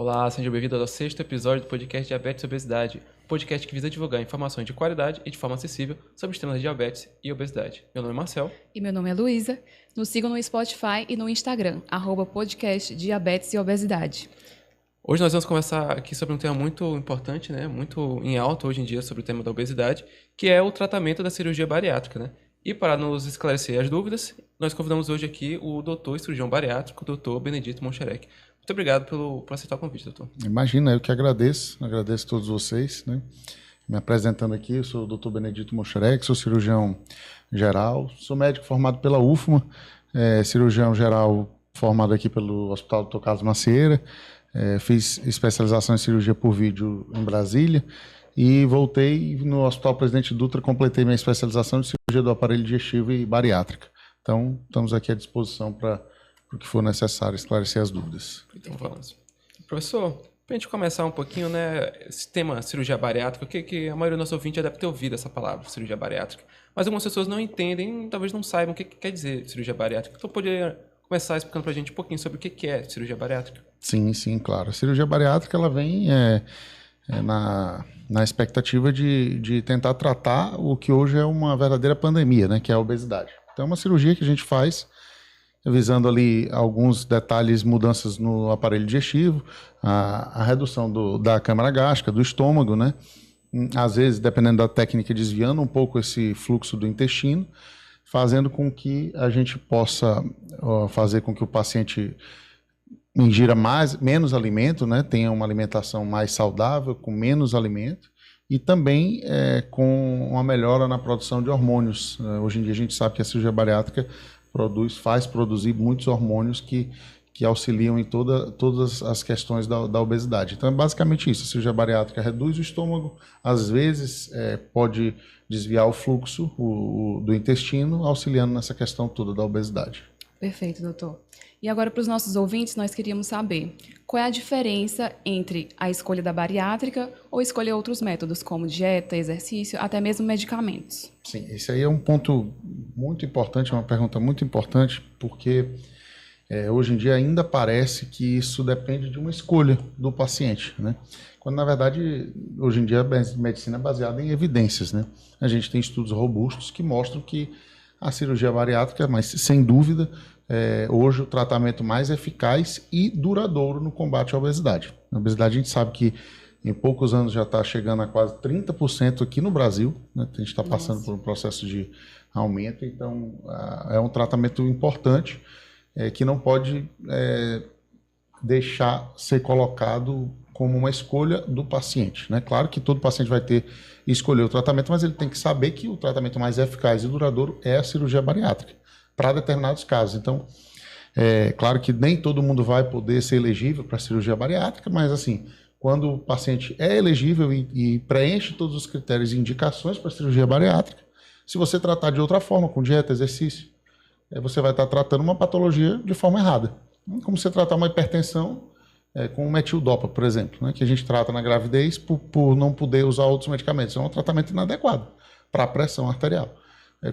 Olá, seja bem-vindo ao sexto episódio do podcast Diabetes e Obesidade, podcast que visa divulgar informações de qualidade e de forma acessível sobre os temas de diabetes e obesidade. Meu nome é Marcel. E meu nome é Luísa. Nos sigam no Spotify e no Instagram, @podcast Diabetes e Obesidade. Hoje nós vamos conversar aqui sobre um tema muito importante, né? Muito em alta hoje em dia sobre o tema da obesidade, que é o tratamento da cirurgia bariátrica, né? E para nos esclarecer as dúvidas, nós convidamos hoje aqui o doutor cirurgião bariátrico, o doutor Benedito Moncherec. Muito obrigado por aceitar o convite, doutor. Imagina, eu que agradeço a todos vocês, né? Me apresentando aqui, eu sou o doutor Benedito Moncherec, sou cirurgião geral, sou médico formado pela UFMA, cirurgião geral formado aqui pelo Hospital Dr. Carlos Macieira, fiz especialização em cirurgia por vídeo em Brasília e voltei no Hospital Presidente Dutra, completei minha especialização de cirurgia do aparelho digestivo e bariátrica. Então, estamos aqui à disposição para o que for necessário esclarecer as dúvidas. Então vamos. Professor, para a gente começar um pouquinho, né, esse tema cirurgia bariátrica, que a maioria dos nossos ouvintes já deve ter ouvido essa palavra, cirurgia bariátrica, mas algumas pessoas não entendem, talvez não saibam o que quer dizer cirurgia bariátrica. Então poderia começar explicando para a gente um pouquinho sobre o que é cirurgia bariátrica? Sim, claro. A cirurgia bariátrica ela vem na expectativa de tentar tratar o que hoje é uma verdadeira pandemia, né, que é a obesidade. Então é uma cirurgia que a gente faz visando ali alguns detalhes, mudanças no aparelho digestivo, a redução da câmara gástrica, do estômago, né? Às vezes, dependendo da técnica, desviando um pouco esse fluxo do intestino, fazendo com que a gente possa fazer com que o paciente ingira menos alimento, né? Tenha uma alimentação mais saudável, com menos alimento, e também com uma melhora na produção de hormônios. Hoje em dia a gente sabe que a cirurgia bariátrica faz produzir muitos hormônios que auxiliam em todas as questões da obesidade. Então é basicamente isso, a cirurgia bariátrica reduz o estômago, às vezes pode desviar o fluxo do intestino, auxiliando nessa questão toda da obesidade. Perfeito, doutor. E agora, para os nossos ouvintes, nós queríamos saber qual é a diferença entre a escolha da bariátrica ou escolher outros métodos, como dieta, exercício, até mesmo medicamentos. Sim, esse aí é um ponto muito importante, uma pergunta muito importante, porque hoje em dia ainda parece que isso depende de uma escolha do paciente, né? Quando, na verdade, hoje em dia a medicina é baseada em evidências, né? A gente tem estudos robustos que mostram que a cirurgia bariátrica, mas sem dúvida, hoje o tratamento mais eficaz e duradouro no combate à obesidade. A obesidade a gente sabe que em poucos anos já está chegando a quase 30% aqui no Brasil, né? A gente está passando por um processo de aumento, então é um tratamento importante que não pode deixar ser colocado como uma escolha do paciente, né? Claro que todo paciente vai escolher o tratamento, mas ele tem que saber que o tratamento mais eficaz e duradouro é a cirurgia bariátrica, para determinados casos. Então, claro que nem todo mundo vai poder ser elegível para a cirurgia bariátrica, mas assim, quando o paciente é elegível e preenche todos os critérios e indicações para a cirurgia bariátrica, se você tratar de outra forma, com dieta, exercício, você vai estar tratando uma patologia de forma errada. Como você tratar uma hipertensão com metildopa, por exemplo, né, que a gente trata na gravidez por não poder usar outros medicamentos. É um tratamento inadequado para a pressão arterial,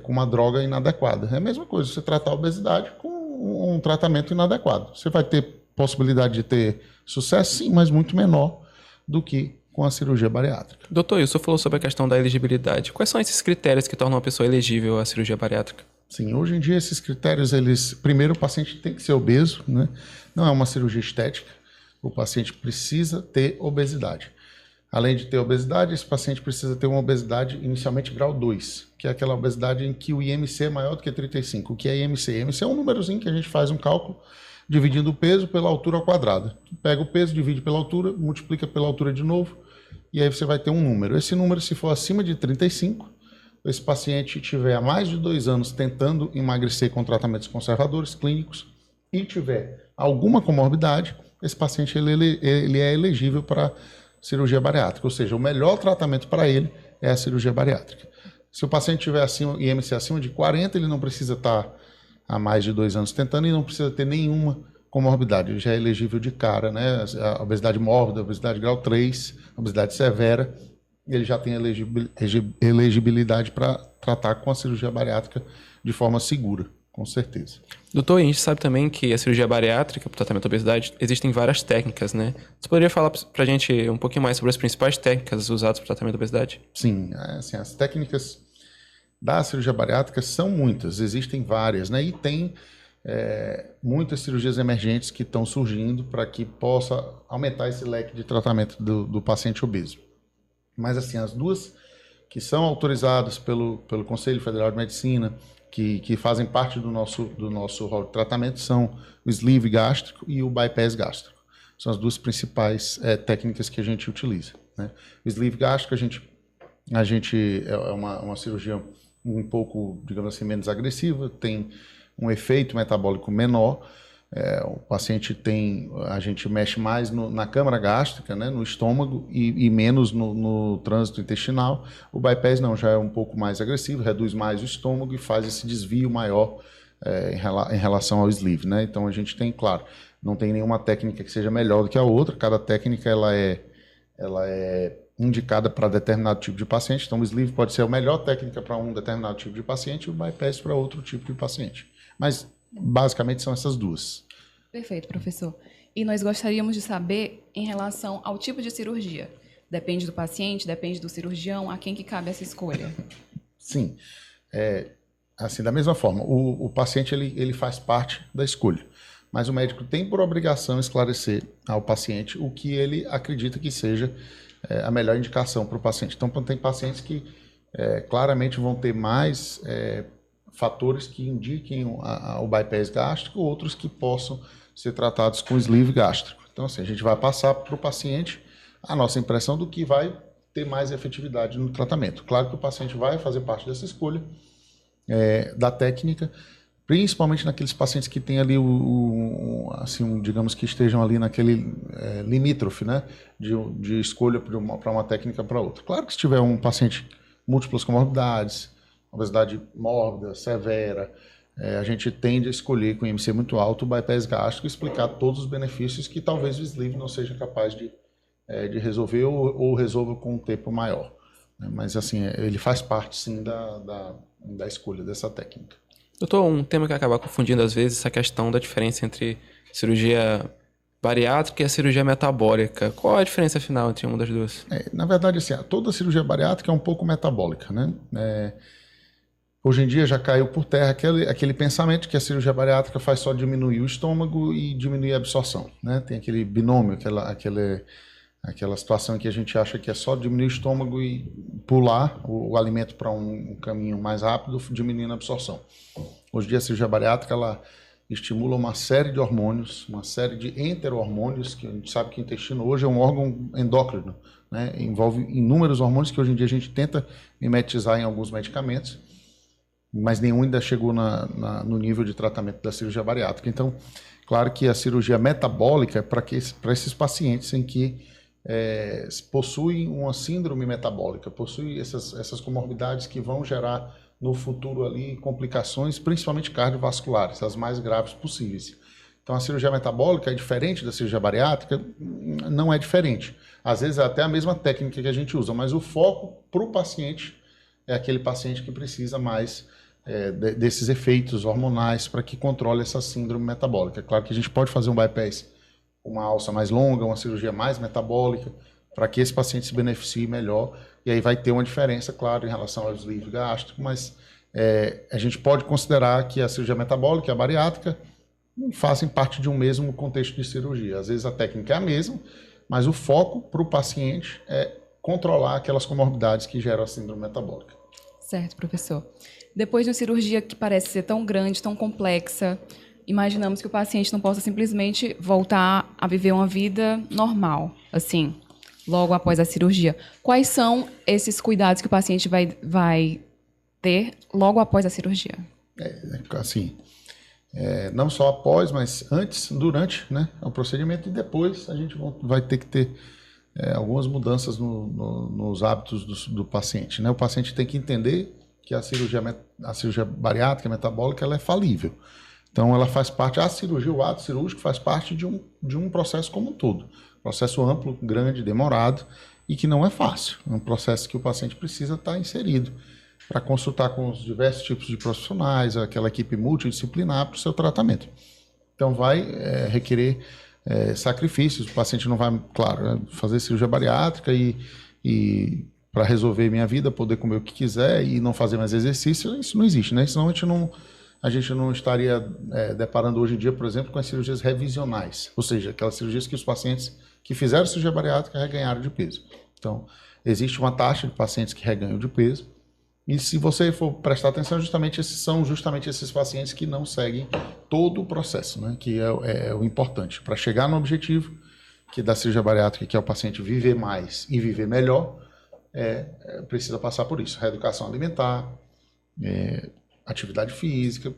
com uma droga inadequada. É a mesma coisa, você tratar a obesidade com um tratamento inadequado. Você vai ter possibilidade de ter sucesso, sim, mas muito menor do que com a cirurgia bariátrica. Doutor, o senhor falou sobre a questão da elegibilidade. Quais são esses critérios que tornam uma pessoa elegível à cirurgia bariátrica? Sim, hoje em dia esses critérios, primeiro o paciente tem que ser obeso, né? Não é uma cirurgia estética, o paciente precisa ter obesidade. Além de ter obesidade, esse paciente precisa ter uma obesidade inicialmente grau 2, que é aquela obesidade em que o IMC é maior do que 35. O que é IMC? IMC é um númerozinho que a gente faz um cálculo dividindo o peso pela altura ao quadrado. Pega o peso, divide pela altura, multiplica pela altura de novo, e aí você vai ter um número. Esse número, se for acima de 35, esse paciente tiver há mais de 2 anos tentando emagrecer com tratamentos conservadores clínicos e tiver alguma comorbidade, esse paciente ele é elegível para cirurgia bariátrica, ou seja, o melhor tratamento para ele é a cirurgia bariátrica. Se o paciente tiver IMC acima de 40, ele não precisa estar há mais de 2 anos tentando e não precisa ter nenhuma comorbidade, ele já é elegível de cara, né? A obesidade mórbida, a obesidade grau 3, a obesidade severa, ele já tem elegibilidade para tratar com a cirurgia bariátrica de forma segura. com certeza. Doutor, a gente sabe também que a cirurgia bariátrica, para o tratamento da obesidade, existem várias técnicas, né? Você poderia falar para a gente um pouquinho mais sobre as principais técnicas usadas para o tratamento da obesidade? Sim, assim, as técnicas da cirurgia bariátrica são muitas, existem várias, né? E tem muitas cirurgias emergentes que estão surgindo para que possa aumentar esse leque de tratamento do paciente obeso. Mas, assim, as duas que são autorizadas pelo Conselho Federal de Medicina, que fazem parte do nosso rol de tratamento, são o sleeve gástrico e o bypass gástrico. São as duas principais técnicas que a gente utiliza, né? O sleeve gástrico, a gente é uma cirurgia um pouco, digamos assim, menos agressiva, tem um efeito metabólico menor. O paciente a gente mexe mais na câmara gástrica, né, no estômago, e menos no trânsito intestinal. O bypass não, já é um pouco mais agressivo, reduz mais o estômago e faz esse desvio maior em relação ao sleeve, né? Então a gente tem, claro, não tem nenhuma técnica que seja melhor do que a outra, cada técnica ela é indicada para determinado tipo de paciente. Então o sleeve pode ser a melhor técnica para um determinado tipo de paciente e o bypass para outro tipo de paciente. Mas basicamente são essas duas. Perfeito, professor. E nós gostaríamos de saber em relação ao tipo de cirurgia. Depende do paciente, depende do cirurgião, a quem que cabe essa escolha? Sim. Assim, da mesma forma, o paciente ele faz parte da escolha, mas o médico tem por obrigação esclarecer ao paciente o que ele acredita que seja a melhor indicação para o paciente. Então, tem pacientes que claramente vão ter mais fatores que indiquem o bypass gástrico, outros que possam ser tratados com sleeve gástrico. Então, assim, a gente vai passar para o paciente a nossa impressão do que vai ter mais efetividade no tratamento. Claro que o paciente vai fazer parte dessa escolha da técnica, principalmente naqueles pacientes que têm ali digamos que estejam ali naquele limítrofe, né, de escolha para uma técnica para outra. Claro que se tiver um paciente múltiplas comorbidades, obesidade mórbida, severa, a gente tende a escolher com IMC muito alto o bypass gástrico e explicar todos os benefícios que talvez o sleeve não seja capaz de resolver ou resolva com um tempo maior. Mas, assim, ele faz parte, sim, da escolha dessa técnica. Doutor, um tema que acaba confundindo às vezes é essa questão da diferença entre cirurgia bariátrica e a cirurgia metabólica. Qual a diferença final entre uma das duas? Na verdade, assim, toda cirurgia bariátrica é um pouco metabólica, né? Hoje em dia já caiu por terra aquele pensamento que a cirurgia bariátrica faz só diminuir o estômago e diminuir a absorção, né? Tem aquele binômio, aquela situação em que a gente acha que é só diminuir o estômago e pular o alimento para um caminho mais rápido, diminuindo a absorção. Hoje em dia a cirurgia bariátrica ela estimula uma série de hormônios, uma série de enterohormônios, que a gente sabe que o intestino hoje é um órgão endócrino, né? Envolve inúmeros hormônios que hoje em dia a gente tenta mimetizar em alguns medicamentos, mas nenhum ainda chegou no nível de tratamento da cirurgia bariátrica. Então, claro que a cirurgia metabólica é para esses pacientes em que possuem uma síndrome metabólica, possuem essas comorbidades que vão gerar no futuro ali complicações, principalmente cardiovasculares, as mais graves possíveis. Então, a cirurgia metabólica é diferente da cirurgia bariátrica? Não é diferente. Às vezes é até a mesma técnica que a gente usa, mas o foco para o paciente é aquele paciente que precisa mais desses efeitos hormonais para que controle essa síndrome metabólica. É claro que a gente pode fazer um bypass, uma alça mais longa, uma cirurgia mais metabólica, para que esse paciente se beneficie melhor, e aí vai ter uma diferença, claro, em relação ao sleeve gástrico, mas a gente pode considerar que a cirurgia metabólica e a bariátrica fazem parte de um mesmo contexto de cirurgia. Às vezes a técnica é a mesma, mas o foco para o paciente é controlar aquelas comorbidades que geram a síndrome metabólica. Certo, professor. Depois de uma cirurgia que parece ser tão grande, tão complexa, imaginamos que o paciente não possa simplesmente voltar a viver uma vida normal, assim, logo após a cirurgia. Quais são esses cuidados que o paciente vai ter logo após a cirurgia? Não só após, mas antes, durante, né, o procedimento, e depois a gente vai ter que ter algumas mudanças nos hábitos do paciente, né? O paciente tem que entender que a cirurgia bariátrica metabólica ela é falível. Então, ela faz parte, a cirurgia, o ato cirúrgico faz parte de um processo como um todo. Processo amplo, grande, demorado e que não é fácil. É um processo que o paciente precisa estar inserido. para consultar com os diversos tipos de profissionais, aquela equipe multidisciplinar para o seu tratamento. Então, vai requerer sacrifícios. O paciente não vai, claro, fazer cirurgia bariátrica e para resolver minha vida, poder comer o que quiser e não fazer mais exercício, isso não existe, né? Senão a gente não estaria deparando hoje em dia, por exemplo, com as cirurgias revisionais, ou seja, aquelas cirurgias que os pacientes que fizeram cirurgia bariátrica reganharam de peso. Então, existe uma taxa de pacientes que reganham de peso, e se você for prestar atenção, são justamente esses pacientes que não seguem todo o processo, né? Que é o importante. Para chegar no objetivo que da cirurgia bariátrica, que é o paciente viver mais e viver melhor, precisa passar por isso. Reeducação alimentar, atividade física.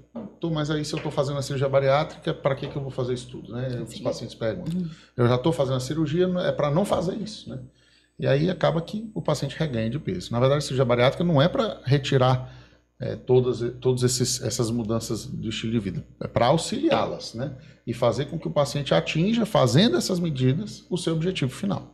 Mas aí se eu estou fazendo a cirurgia bariátrica, para que eu vou fazer isso tudo? Né? Os pacientes perguntam. Eu já estou fazendo a cirurgia, é para não fazer isso, né? E aí acaba que o paciente reganha de peso. Na verdade, a cirurgia bariátrica não é para retirar todas essas mudanças do estilo de vida. É para auxiliá-las, né? E fazer com que o paciente atinja, fazendo essas medidas, o seu objetivo final.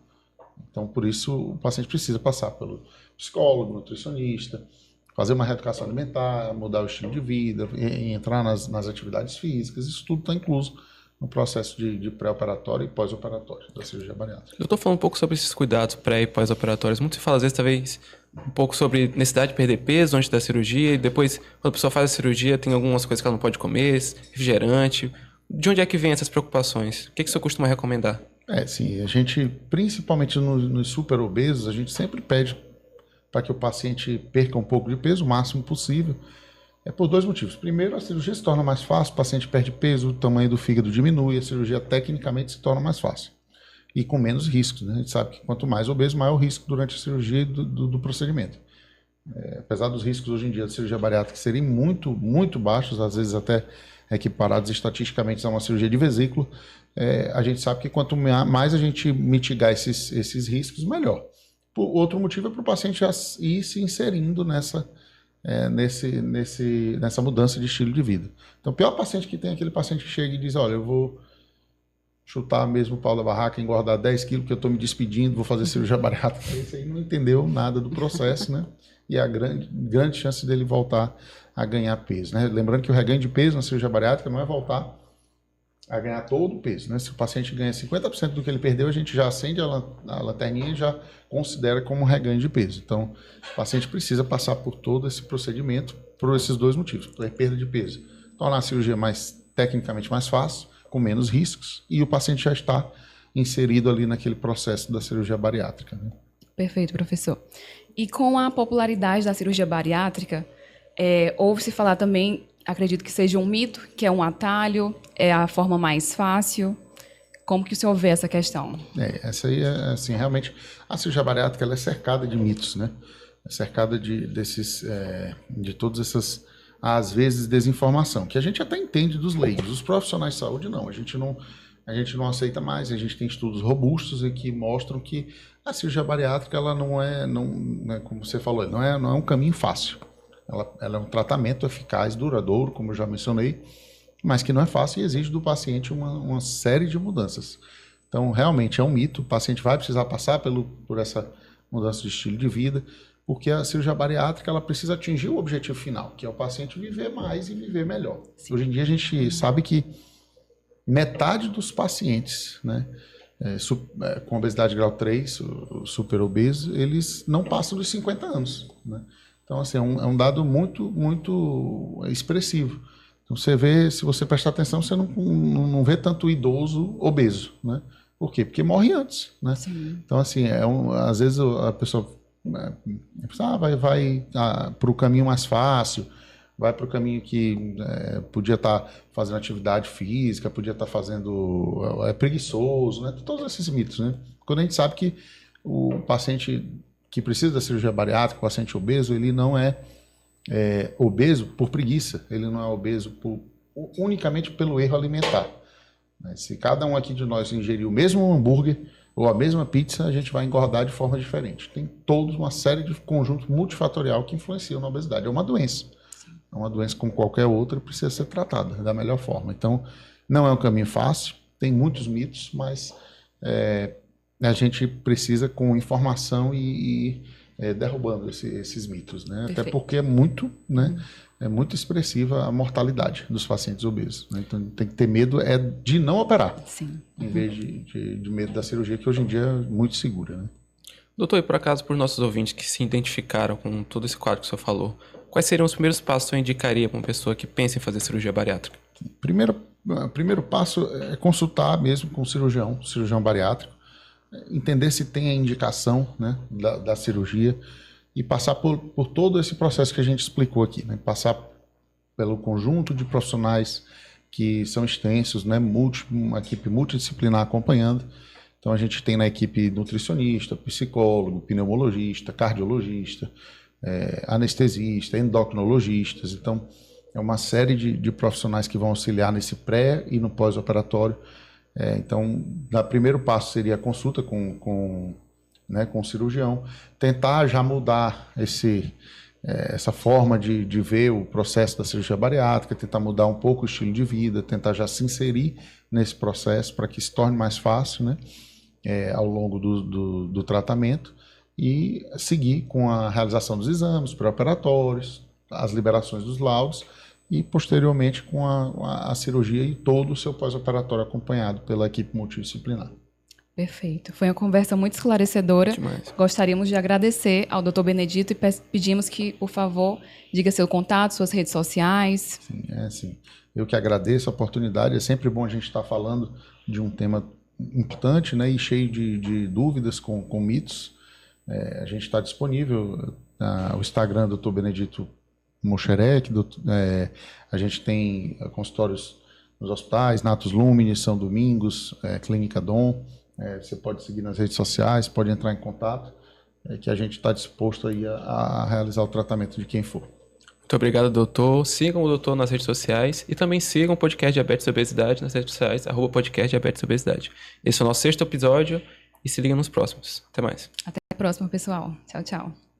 Então, por isso, o paciente precisa passar pelo psicólogo, nutricionista, fazer uma reeducação alimentar, mudar o estilo de vida, entrar nas atividades físicas. Isso tudo está incluso no processo de pré-operatório e pós-operatório da cirurgia bariátrica. Eu estou falando um pouco sobre esses cuidados pré e pós-operatórios. Muito se fala, às vezes, talvez, um pouco sobre necessidade de perder peso antes da cirurgia, e depois, quando a pessoa faz a cirurgia, tem algumas coisas que ela não pode comer, refrigerante. De onde é que vem essas preocupações? O que o senhor costuma recomendar? Sim, a gente, principalmente nos super obesos, a gente sempre pede para que o paciente perca um pouco de peso, o máximo possível. Por dois motivos. Primeiro, a cirurgia se torna mais fácil, o paciente perde peso, o tamanho do fígado diminui, a cirurgia tecnicamente se torna mais fácil. E com menos riscos, né? A gente sabe que quanto mais obeso, maior o risco durante a cirurgia do procedimento. Apesar dos riscos hoje em dia de cirurgia bariátrica serem muito, muito baixos, às vezes até equiparados estatisticamente a uma cirurgia de vesícula, a gente sabe que quanto mais a gente mitigar esses riscos, melhor. Outro motivo é para o paciente já ir se inserindo nessa mudança de estilo de vida. Então, o pior paciente que tem é aquele paciente que chega e diz, olha, eu vou chutar mesmo o pau da barraca, engordar 10 quilos, porque eu estou me despedindo, vou fazer cirurgia bariátrica. Esse aí não entendeu nada do processo, né? E a grande chance dele voltar a ganhar peso, né? Lembrando que o reganho de peso na cirurgia bariátrica não é voltar a ganhar todo o peso, né? Se o paciente ganha 50% do que ele perdeu, a gente já acende a lanterninha e já considera como reganho de peso. Então, o paciente precisa passar por todo esse procedimento por esses dois motivos. Por perda de peso, tornar a cirurgia tecnicamente mais fácil, com menos riscos, e o paciente já está inserido ali naquele processo da cirurgia bariátrica, né? Perfeito, professor. E com a popularidade da cirurgia bariátrica, ouve-se falar também, acredito que seja um mito, que é um atalho, é a forma mais fácil. Como que o senhor vê essa questão? Essa aí assim, realmente, a cirurgia bariátrica ela é cercada de mitos, né? É cercada de todas essas, às vezes, desinformação, que a gente até entende dos leigos. Os profissionais de saúde, não. A gente não aceita mais. A gente tem estudos robustos e que mostram que a cirurgia bariátrica, ela não é, como você falou, não é um caminho fácil. Ela é um tratamento eficaz, duradouro, como eu já mencionei, mas que não é fácil e exige do paciente uma série de mudanças. Então, realmente é um mito. O paciente vai precisar passar por essa mudança de estilo de vida, porque a cirurgia bariátrica ela precisa atingir o objetivo final, que é o paciente viver mais e viver melhor. Sim. Hoje em dia, a gente sabe que metade dos pacientes, né, com obesidade grau 3, super obeso, eles não passam dos 50 anos, né? Então, assim, é um dado muito, muito expressivo. Então, você vê, se você prestar atenção, você não vê tanto idoso obeso, né? Por quê? Porque morre antes, né? Sim. Então, assim, às vezes a pessoa vai para o caminho mais fácil, vai para o caminho que podia estar fazendo atividade física, podia estar fazendo... é preguiçoso, né? Todos esses mitos, né? Quando a gente sabe que o paciente que precisa da cirurgia bariátrica, o paciente obeso, ele não é obeso por preguiça, ele não é obeso unicamente pelo erro alimentar. Se cada um aqui de nós ingerir o mesmo hambúrguer ou a mesma pizza, a gente vai engordar de forma diferente. Tem toda uma série de conjuntos multifatorial que influenciam na obesidade. É uma doença. É uma doença como qualquer outra, precisa ser tratada da melhor forma. Então, não é um caminho fácil, tem muitos mitos, mas a gente precisa, com informação e derrubando esses mitos, né? Até Perfeito. porque é muito, né? É muito expressiva a mortalidade dos pacientes obesos, né? Então tem que ter medo de não operar, Sim. em vez de medo da cirurgia, que hoje em dia é muito segura, né? Doutor, e por acaso, por nossos ouvintes que se identificaram com todo esse quadro que o senhor falou, quais seriam os primeiros passos que eu indicaria para uma pessoa que pensa em fazer cirurgia bariátrica? Primeiro passo é consultar mesmo com o cirurgião bariátrico, entender se tem a indicação, né, da cirurgia e passar por todo esse processo que a gente explicou aqui, né? Passar pelo conjunto de profissionais que são extensos, né? Uma equipe multidisciplinar acompanhando. Então a gente tem na equipe nutricionista, psicólogo, pneumologista, cardiologista, anestesista, endocrinologistas. Então é uma série de profissionais que vão auxiliar nesse pré e no pós-operatório. Então, o primeiro passo seria a consulta com o cirurgião, tentar já mudar essa forma de ver o processo da cirurgia bariátrica, tentar mudar um pouco o estilo de vida, tentar já se inserir nesse processo para que se torne mais fácil, né, ao longo do tratamento, e seguir com a realização dos exames pré-operatórios, as liberações dos laudos, e posteriormente com a cirurgia e todo o seu pós-operatório acompanhado pela equipe multidisciplinar. Perfeito. Foi uma conversa muito esclarecedora. Demais. Gostaríamos de agradecer ao Dr. Benedito e pedimos que, por favor, diga seu contato, suas redes sociais. Sim. Eu que agradeço a oportunidade. É sempre bom a gente estar falando de um tema importante, né, e cheio de dúvidas com mitos. A gente está disponível no Instagram do Dr. Benedito Mocherec, a gente tem consultórios nos hospitais, Natus Lumine, São Domingos, Clínica Dom. Você pode seguir nas redes sociais, pode entrar em contato, que a gente está disposto aí a realizar o tratamento de quem for. Muito obrigado, doutor. Sigam o doutor nas redes sociais e também sigam o podcast Diabetes e Obesidade nas redes sociais, @podcast Diabetes e Obesidade. Esse é o nosso 6º episódio e se liguem nos próximos. Até mais. Até a próxima, pessoal. Tchau, tchau.